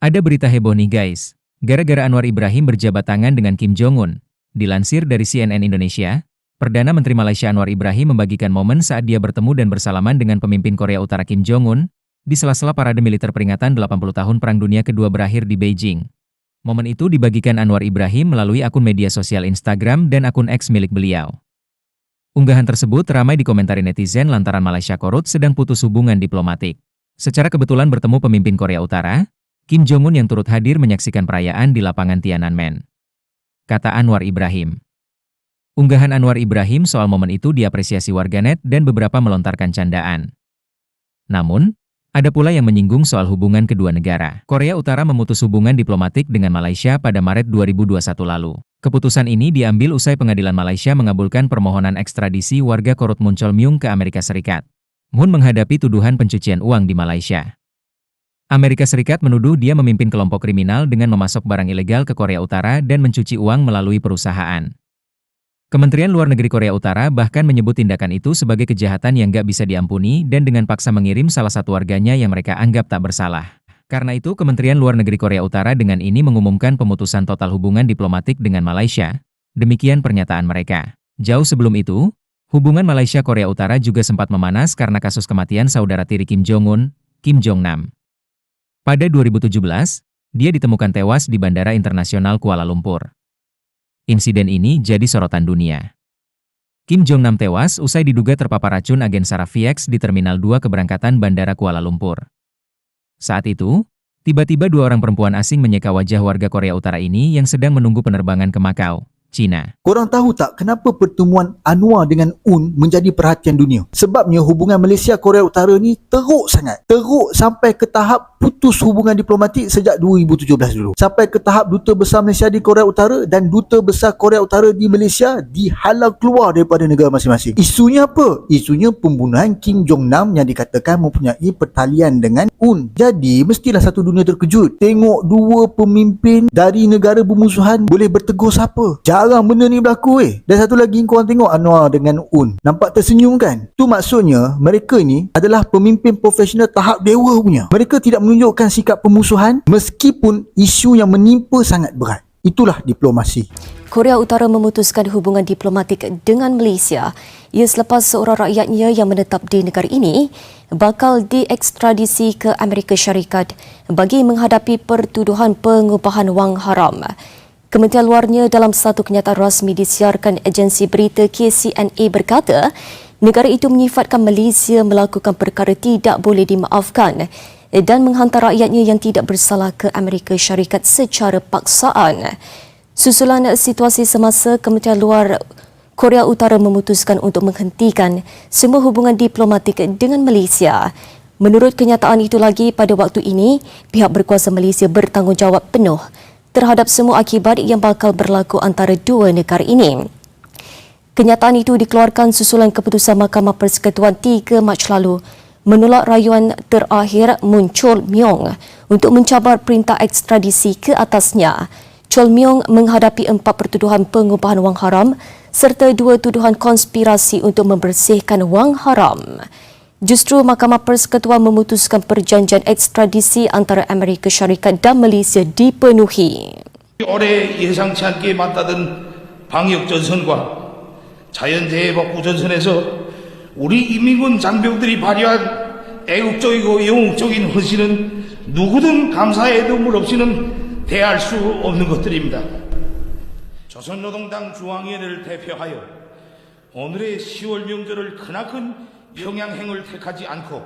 Ada berita heboh nih guys, gara-gara Anwar Ibrahim berjabat tangan dengan Kim Jong-un. Dilansir dari CNN Indonesia, Perdana Menteri Malaysia Anwar Ibrahim membagikan momen saat dia bertemu dan bersalaman dengan pemimpin Korea Utara Kim Jong-un, di sela-sela parade militer peringatan 80 tahun Perang Dunia Kedua berakhir di Beijing. Momen itu dibagikan Anwar Ibrahim melalui akun media sosial Instagram dan akun X milik beliau. Unggahan tersebut ramai dikomentari netizen lantaran Malaysia Korut sedang putus hubungan diplomatik. Secara kebetulan bertemu pemimpin Korea Utara, Kim Jong-un yang turut hadir menyaksikan perayaan di lapangan Tiananmen, kata Anwar Ibrahim. Unggahan Anwar Ibrahim soal momen itu diapresiasi warganet dan beberapa melontarkan candaan. Namun, ada pula yang menyinggung soal hubungan kedua negara. Korea Utara memutus hubungan diplomatik dengan Malaysia pada Maret 2021 lalu. Keputusan ini diambil usai pengadilan Malaysia mengabulkan permohonan ekstradisi warga Korut Mun Chol Myung ke Amerika Serikat. Mun menghadapi tuduhan pencucian uang di Malaysia. Amerika Serikat menuduh dia memimpin kelompok kriminal dengan memasok barang ilegal ke Korea Utara dan mencuci uang melalui perusahaan. Kementerian Luar Negeri Korea Utara bahkan menyebut tindakan itu sebagai kejahatan yang gak bisa diampuni dan dengan paksa mengirim salah satu warganya yang mereka anggap tak bersalah. Karena itu, Kementerian Luar Negeri Korea Utara dengan ini mengumumkan pemutusan total hubungan diplomatik dengan Malaysia. Demikian pernyataan mereka. Jauh sebelum itu, hubungan Malaysia-Korea Utara juga sempat memanas karena kasus kematian saudara tiri Kim Jong-un, Kim Jong-nam. Pada 2017, dia ditemukan tewas di Bandara Internasional Kuala Lumpur. Insiden ini jadi sorotan dunia. Kim Jong-nam tewas usai diduga terpapar racun agen Sarafiyex di Terminal 2 keberangkatan Bandara Kuala Lumpur. Saat itu, tiba-tiba dua orang perempuan asing menyeka wajah warga Korea Utara ini yang sedang menunggu penerbangan ke Macau, China. Korang tahu tak kenapa pertemuan Anwar dengan Un menjadi perhatian dunia? Sebabnya hubungan Malaysia-Korea Utara ni teruk sangat. Teruk sampai ke tahap putus hubungan diplomatik sejak 2017 dulu. Sampai ke tahap Duta Besar Malaysia di Korea Utara dan Duta Besar Korea Utara di Malaysia dihalau keluar daripada negara masing-masing. Isunya apa? Isunya pembunuhan Kim Jong-nam yang dikatakan mempunyai pertalian dengan Un. Jadi mestilah satu dunia terkejut. Tengok dua pemimpin dari negara bermusuhan boleh bertegur sapa. Jarang benda ni berlaku Dan satu lagi korang tengok Anwar dengan Un. Nampak tersenyum kan? Tu maksudnya mereka ni adalah pemimpin profesional tahap dewa punya. Mereka tidak menunjukkan sikap pemusuhan meskipun isu yang menimpa sangat berat. Itulah diplomasi. Korea Utara memutuskan hubungan diplomatik dengan Malaysia ia selepas seorang rakyatnya yang menetap di negara ini bakal diekstradisi ke Amerika Syarikat bagi menghadapi pertuduhan pengubahan wang haram. Kementerian Luarnya dalam satu kenyataan rasmi disiarkan agensi berita KCNA berkata, negara itu menyifatkan Malaysia melakukan perkara tidak boleh dimaafkan dan menghantar rakyatnya yang tidak bersalah ke Amerika Syarikat secara paksaan. Susulan situasi semasa, Kementerian Luar Korea Utara memutuskan untuk menghentikan semua hubungan diplomatik dengan Malaysia. Menurut kenyataan itu lagi, pada waktu ini, pihak berkuasa Malaysia bertanggungjawab penuh terhadap semua akibat yang bakal berlaku antara dua negara ini. Kenyataan itu dikeluarkan susulan keputusan Mahkamah Persekutuan 3 Mac lalu menolak rayuan terakhir Mun Chol Myung untuk mencabar perintah ekstradisi ke atasnya. Chol Myung menghadapi 4 pertuduhan pengubahan wang haram serta 2 tuduhan konspirasi untuk membersihkan wang haram. Justru Mahkamah Persekutuan memutuskan perjanjian ekstradisi antara Amerika Syarikat dan Malaysia dipenuhi. 올해 예상치 않게 맞닿은 방역 전선과 자연재해 복구 전선에서 우리 인민군 장병들이 발휘한 애국적이고 영웅적인 헌신은 누구든 감사의 눈물 없이는 대할 수 없는 것들입니다. 조선노동당 중앙위원회를 대표하여 오늘의 10월 명절을 크나큰 평양행을 택하지 않고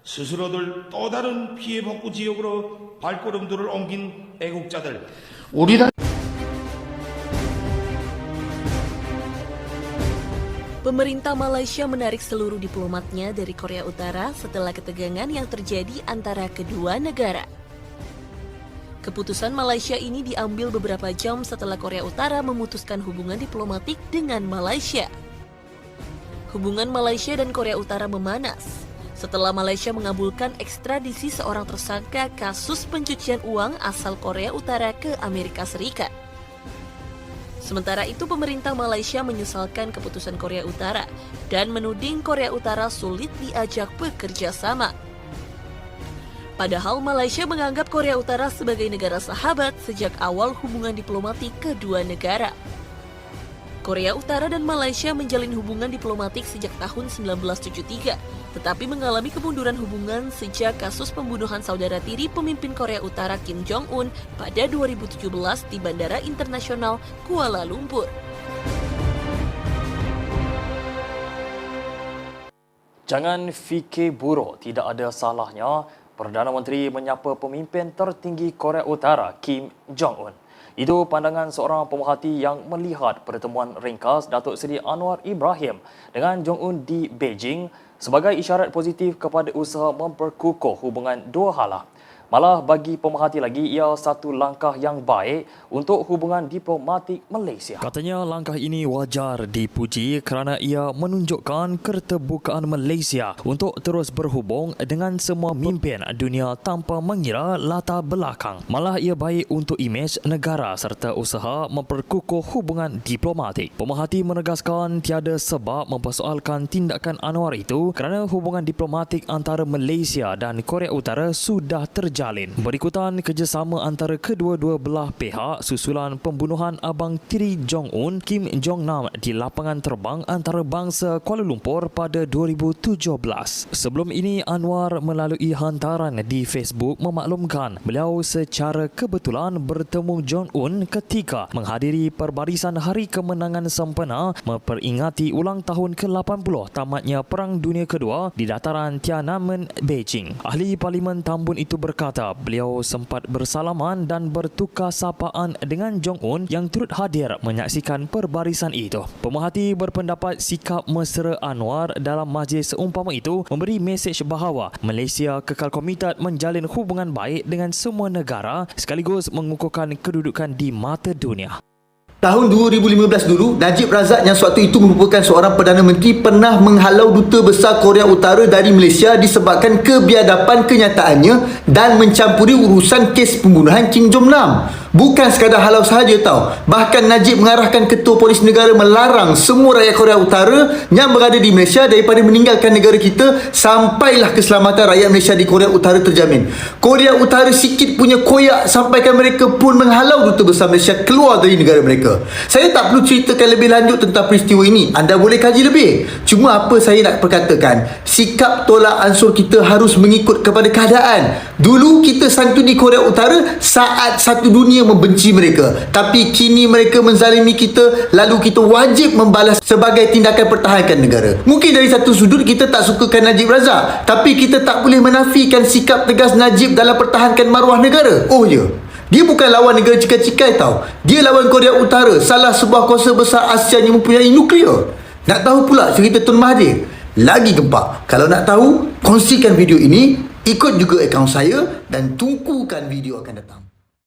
스스로들 또 다른 피해 복구 지역으로 발걸음들을 옮긴 애국자들 우리나라 Pemerintah Malaysia menarik seluruh diplomatnya dari Korea Utara setelah ketegangan yang terjadi antara kedua negara. Keputusan Malaysia ini diambil beberapa jam setelah Korea Utara memutuskan hubungan diplomatik dengan Malaysia. Hubungan Malaysia dan Korea Utara memanas setelah Malaysia mengabulkan ekstradisi seorang tersangka kasus pencucian uang asal Korea Utara ke Amerika Serikat. Sementara itu, pemerintah Malaysia menyesalkan keputusan Korea Utara dan menuding Korea Utara sulit diajak bekerja sama. Padahal Malaysia menganggap Korea Utara sebagai negara sahabat sejak awal hubungan diplomatik kedua negara. Korea Utara dan Malaysia menjalin hubungan diplomatik sejak tahun 1973, tetapi mengalami kemunduran hubungan sejak kasus pembunuhan saudara tiri pemimpin Korea Utara Kim Jong-un pada 2017 di Bandara Internasional Kuala Lumpur. Jangan fikir buruk, tidak ada salahnya Perdana Menteri menyapa pemimpin tertinggi Korea Utara Kim Jong-un. Itu pandangan seorang pemerhati yang melihat pertemuan ringkas Datuk Seri Anwar Ibrahim dengan Jong-un di Beijing sebagai isyarat positif kepada usaha memperkukuh hubungan dua hala. Malah bagi pemerhati lagi, ia satu langkah yang baik untuk hubungan diplomatik Malaysia. Katanya langkah ini wajar dipuji kerana ia menunjukkan keterbukaan Malaysia untuk terus berhubung dengan semua pemimpin dunia tanpa mengira latar belakang. Malah ia baik untuk imej negara serta usaha memperkukuh hubungan diplomatik. Pemerhati menegaskan tiada sebab mempersoalkan tindakan Anwar itu kerana hubungan diplomatik antara Malaysia dan Korea Utara sudah terjalin. Berikutan kerjasama antara kedua-dua belah pihak susulan pembunuhan Abang Tiri Jong-un Kim Jong-nam di lapangan terbang antarabangsa Kuala Lumpur pada 2017. Sebelum ini, Anwar melalui hantaran di Facebook memaklumkan beliau secara kebetulan bertemu Jong-un ketika menghadiri perbarisan Hari Kemenangan Sempena memperingati ulang tahun ke-80 tamatnya Perang Dunia Kedua di dataran Tiananmen, Beijing. Ahli Parlimen Tambun itu berkata beliau sempat bersalaman dan bertukar sapaan dengan Jong-un yang turut hadir menyaksikan perbarisan itu. Pemerhati berpendapat sikap mesra Anwar dalam majlis seumpama itu memberi mesej bahawa Malaysia kekal komited menjalin hubungan baik dengan semua negara sekaligus mengukuhkan kedudukan di mata dunia. Tahun 2015 dulu, Najib Razak yang sewaktu itu merupakan seorang Perdana Menteri pernah menghalau Duta Besar Korea Utara dari Malaysia disebabkan kebiadaban kenyataannya dan mencampuri urusan kes pembunuhan Kim Jong-nam. Bukan sekadar halau sahaja tau. Bahkan Najib mengarahkan Ketua Polis Negara melarang semua rakyat Korea Utara yang berada di Malaysia daripada meninggalkan negara kita sampailah keselamatan rakyat Malaysia di Korea Utara terjamin. Korea Utara sikit punya koyak sampaikan mereka pun menghalau Duta Besar Malaysia keluar dari negara mereka. Saya tak perlu ceritakan lebih lanjut tentang peristiwa ini. Anda boleh kaji lebih. Cuma apa saya nak perkatakan, sikap tolak ansur kita harus mengikut kepada keadaan. Dulu kita santuni Korea Utara saat satu dunia membenci mereka. Tapi kini mereka menzalimi kita, lalu kita wajib membalas sebagai tindakan pertahankan negara. Mungkin dari satu sudut kita tak sukakan Najib Razak, tapi kita tak boleh menafikan sikap tegas Najib dalam pertahankan maruah negara. Oh ya, dia bukan lawan negara cikai-cikai tau. Dia lawan Korea Utara, salah sebuah kuasa besar Asia yang mempunyai nuklear. Nak tahu pula cerita Tun Mahathir? Lagi gempak. Kalau nak tahu, kongsikan video ini, ikut juga akaun saya dan tunggukan video akan datang.